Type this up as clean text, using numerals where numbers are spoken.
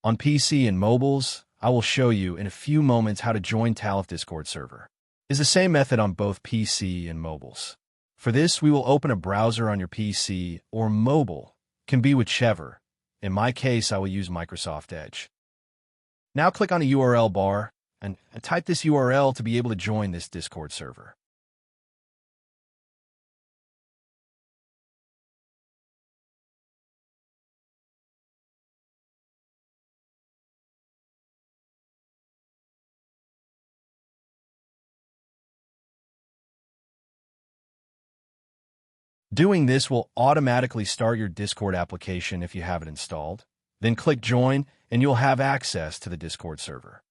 On PC and mobiles, I will show you in a few moments how to join GTALife Discord server. It's the same method on both PC and mobiles. For this, we will open a browser on your PC or mobile, can be whichever. In my case, I will use Microsoft Edge. Now click on a URL bar and type this URL to be able to join this Discord server. Doing this will automatically start your Discord application if you have it installed. Then click Join, and you'll have access to the Discord server.